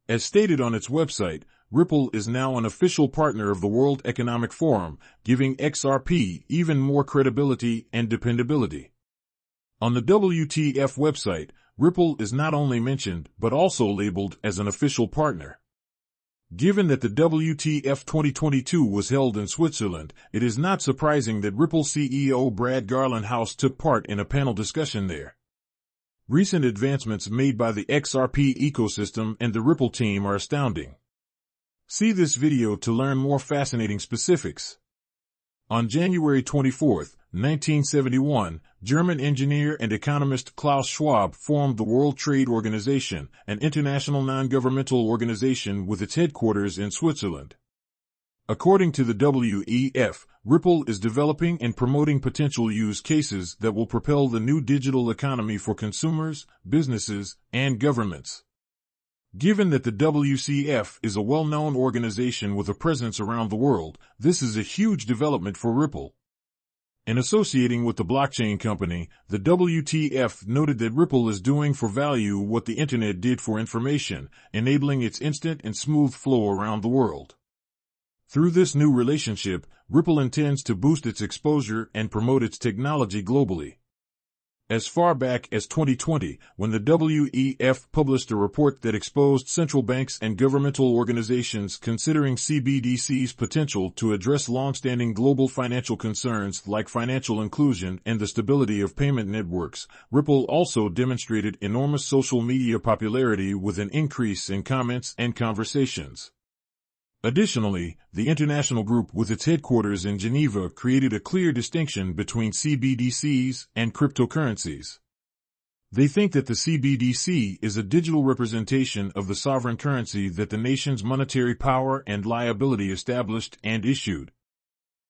As stated on its website, Ripple is now an official partner of the World Economic Forum, giving XRP even more credibility and dependability. On the WTF website, Ripple is not only mentioned but also labeled as an official partner. Given that the WTF 2022 was held in Switzerland, it is not surprising that Ripple CEO Brad Garlinghouse took part in a panel discussion there. Recent advancements made by the XRP ecosystem and the Ripple team are astounding. See this video to learn more fascinating specifics. On January 24, 1971, German engineer and economist Klaus Schwab formed the World Trade Organization, an international non-governmental organization with its headquarters in Switzerland. According to the WEF, Ripple is developing and promoting potential use cases that will propel the new digital economy for consumers, businesses, and governments. Given that the WCF is a well-known organization with a presence around the world, this is a huge development for Ripple. In associating with the blockchain company, the WTF noted that Ripple is doing for value what the Internet did for information, enabling its instant and smooth flow around the world. Through this new relationship, Ripple intends to boost its exposure and promote its technology globally. As far back as 2020, when the WEF published a report that exposed central banks and governmental organizations considering CBDC's potential to address long-standing global financial concerns like financial inclusion and the stability of payment networks, Ripple also demonstrated enormous social media popularity with an increase in comments and conversations. Additionally, the international group with its headquarters in Geneva created a clear distinction between CBDCs and cryptocurrencies. They think that the CBDC is a digital representation of the sovereign currency that the nation's monetary power and liability established and issued.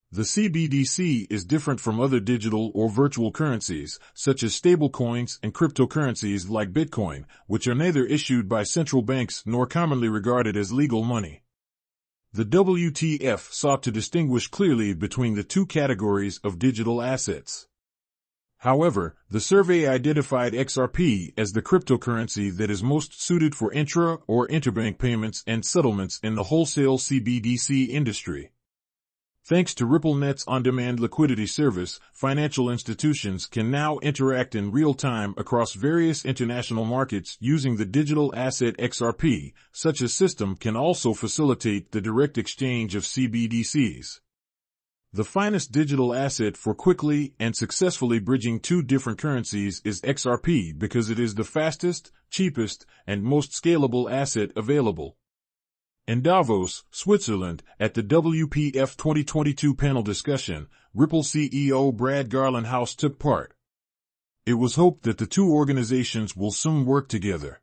The CBDC is different from other digital or virtual currencies, such as stablecoins and cryptocurrencies like Bitcoin, which are neither issued by central banks nor commonly regarded as legal money. The WTF sought to distinguish clearly between the two categories of digital assets. However, the survey identified XRP as the cryptocurrency that is most suited for intra- or interbank payments and settlements in the wholesale CBDC industry. Thanks to RippleNet's on-demand liquidity service, financial institutions can now interact in real time across various international markets using the digital asset XRP. Such a system can also facilitate the direct exchange of CBDCs. The finest digital asset for quickly and successfully bridging two different currencies is XRP because it is the fastest, cheapest, and most scalable asset available. In Davos, Switzerland, at the WPF 2022 panel discussion, Ripple CEO Brad Garlinghouse took part. It was hoped that the two organizations will soon work together.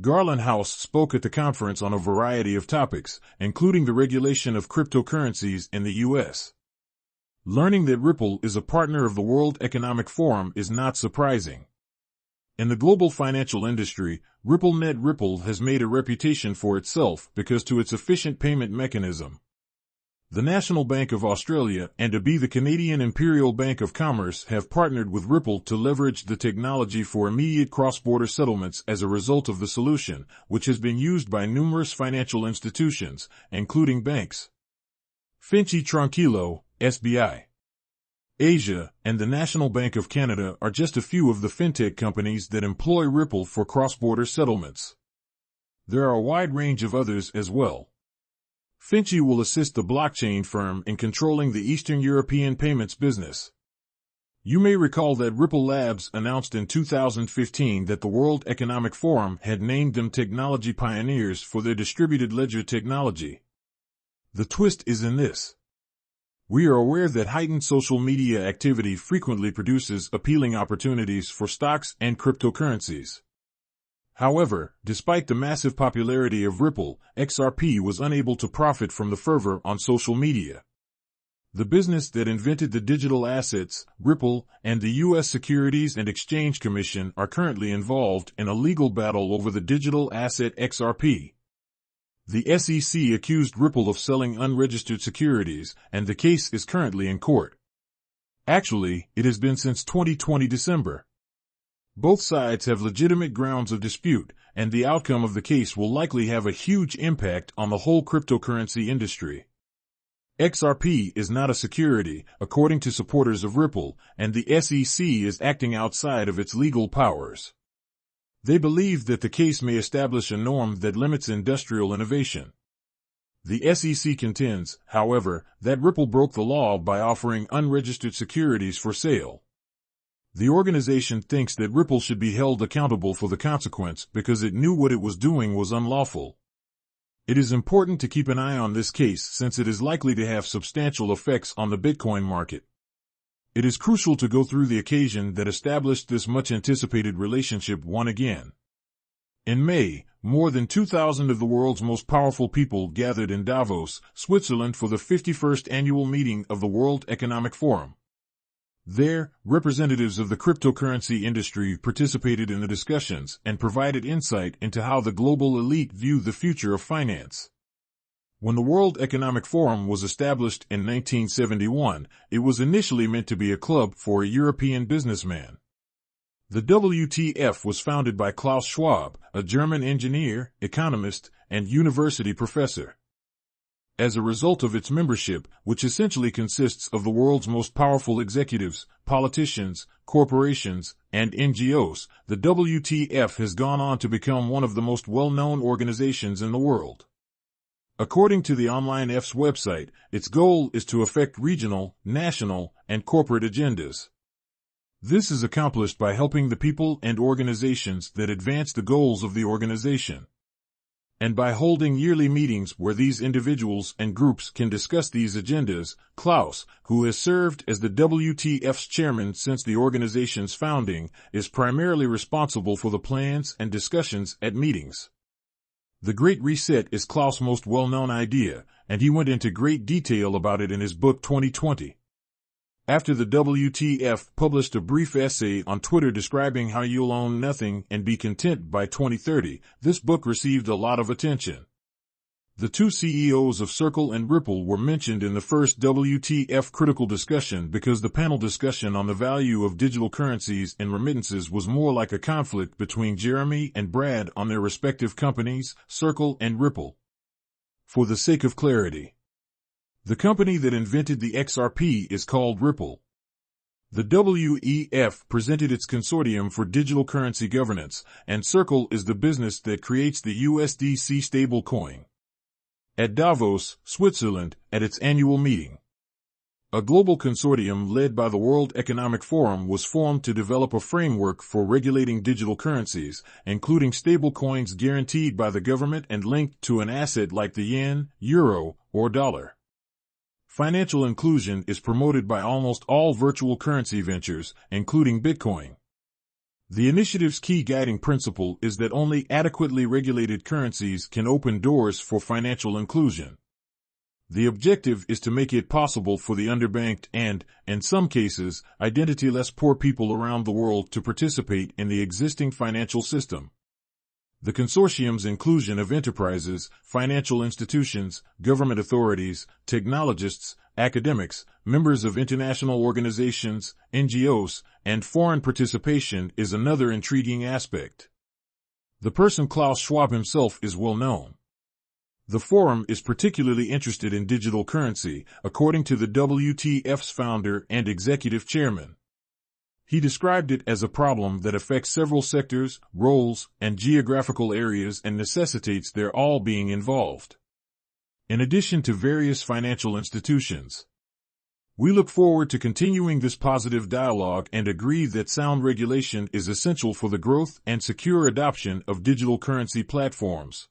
Garlinghouse spoke at the conference on a variety of topics, including the regulation of cryptocurrencies in the U.S. Learning that Ripple is a partner of the World Economic Forum is not surprising. In the global financial industry, Ripple has made a reputation for itself because to its efficient payment mechanism. The National Bank of Australia and the Canadian Imperial Bank of Commerce have partnered with Ripple to leverage the technology for immediate cross-border settlements as a result of the solution, which has been used by numerous financial institutions, including banks. Finchy Tranquilo, SBI. Asia, and the National Bank of Canada are just a few of the fintech companies that employ Ripple for cross-border settlements. There are a wide range of others as well. Finchy will assist the blockchain firm in controlling the Eastern European payments business. You may recall that Ripple Labs announced in 2015 that the World Economic Forum had named them technology pioneers for their distributed ledger technology. The twist is in this. We are aware that heightened social media activity frequently produces appealing opportunities for stocks and cryptocurrencies. However, despite the massive popularity of Ripple, XRP was unable to profit from the fervor on social media. The business that invented the digital assets, Ripple, and the U.S. Securities and Exchange Commission are currently involved in a legal battle over the digital asset XRP. The SEC accused Ripple of selling unregistered securities, and the case is currently in court. Actually, it has been since 2020 December. Both sides have legitimate grounds of dispute, and the outcome of the case will likely have a huge impact on the whole cryptocurrency industry. XRP is not a security, according to supporters of Ripple, and the SEC is acting outside of its legal powers. They believe that the case may establish a norm that limits industrial innovation. The SEC contends, however, that Ripple broke the law by offering unregistered securities for sale. The organization thinks that Ripple should be held accountable for the consequence because it knew what it was doing was unlawful. It is important to keep an eye on this case since it is likely to have substantial effects on the Bitcoin market. It is crucial to go through the occasion that established this much-anticipated relationship once again. In May, more than 2,000 of the world's most powerful people gathered in Davos, Switzerland for the 51st annual meeting of the World Economic Forum. There, representatives of the cryptocurrency industry participated in the discussions and provided insight into how the global elite view the future of finance. When the World Economic Forum was established in 1971, it was initially meant to be a club for a European businessman. The WTF was founded by Klaus Schwab, a German engineer, economist, and university professor. As a result of its membership, which essentially consists of the world's most powerful executives, politicians, corporations, and NGOs, the WTF has gone on to become one of the most well-known organizations in the world. According to the Online F's website, its goal is to affect regional, national, and corporate agendas. This is accomplished by helping the people and organizations that advance the goals of the organization, and by holding yearly meetings where these individuals and groups can discuss these agendas. Klaus, who has served as the WTF's chairman since the organization's founding, is primarily responsible for the plans and discussions at meetings. The Great Reset is Klaus' most well-known idea, and he went into great detail about it in his book 2020. After the WTF published a brief essay on Twitter describing how you'll own nothing and be content by 2030, this book received a lot of attention. The two CEOs of Circle and Ripple were mentioned in the first WTF critical discussion because the panel discussion on the value of digital currencies and remittances was more like a conflict between Jeremy and Brad on their respective companies, Circle and Ripple. For the sake of clarity, the company that invented the XRP is called Ripple. The WEF presented its consortium for digital currency governance, and Circle is the business that creates the USDC stablecoin. At Davos, Switzerland, at its annual meeting, a global consortium led by the World Economic Forum was formed to develop a framework for regulating digital currencies, including stablecoins guaranteed by the government and linked to an asset like the yen, euro, or dollar. Financial inclusion is promoted by almost all virtual currency ventures, including Bitcoin. The initiative's key guiding principle is that only adequately regulated currencies can open doors for financial inclusion. The objective is to make it possible for the underbanked and, in some cases, identityless poor people around the world to participate in the existing financial system. The consortium's inclusion of enterprises, financial institutions, government authorities, technologists, academics, members of international organizations, NGOs, and foreign participation is another intriguing aspect. The person Klaus Schwab himself is well known. The forum is particularly interested in digital currency, according to the WTF's founder and executive chairman. He described it as a problem that affects several sectors, roles, and geographical areas and necessitates their all being involved. In addition to various financial institutions, we look forward to continuing this positive dialogue and agree that sound regulation is essential for the growth and secure adoption of digital currency platforms.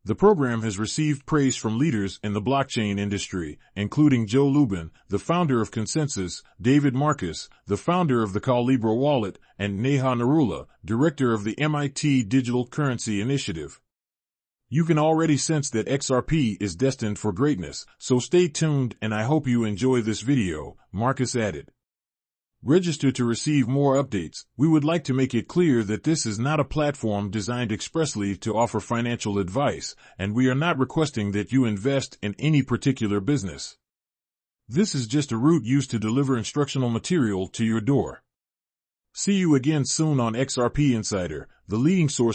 The program has received praise from leaders in the blockchain industry, including Joe Lubin, the founder of Consensus, David Marcus, the founder of the Calibra wallet, and Neha Narula, director of the MIT Digital Currency Initiative. You can already sense that XRP is destined for greatness, so stay tuned and I hope you enjoy this video, Marcus added. Register to receive more updates. We would like to make it clear that this is not a platform designed expressly to offer financial advice, and we are not requesting that you invest in any particular business. This is just a route used to deliver instructional material to your door. See you again soon on XRP Insider, the leading source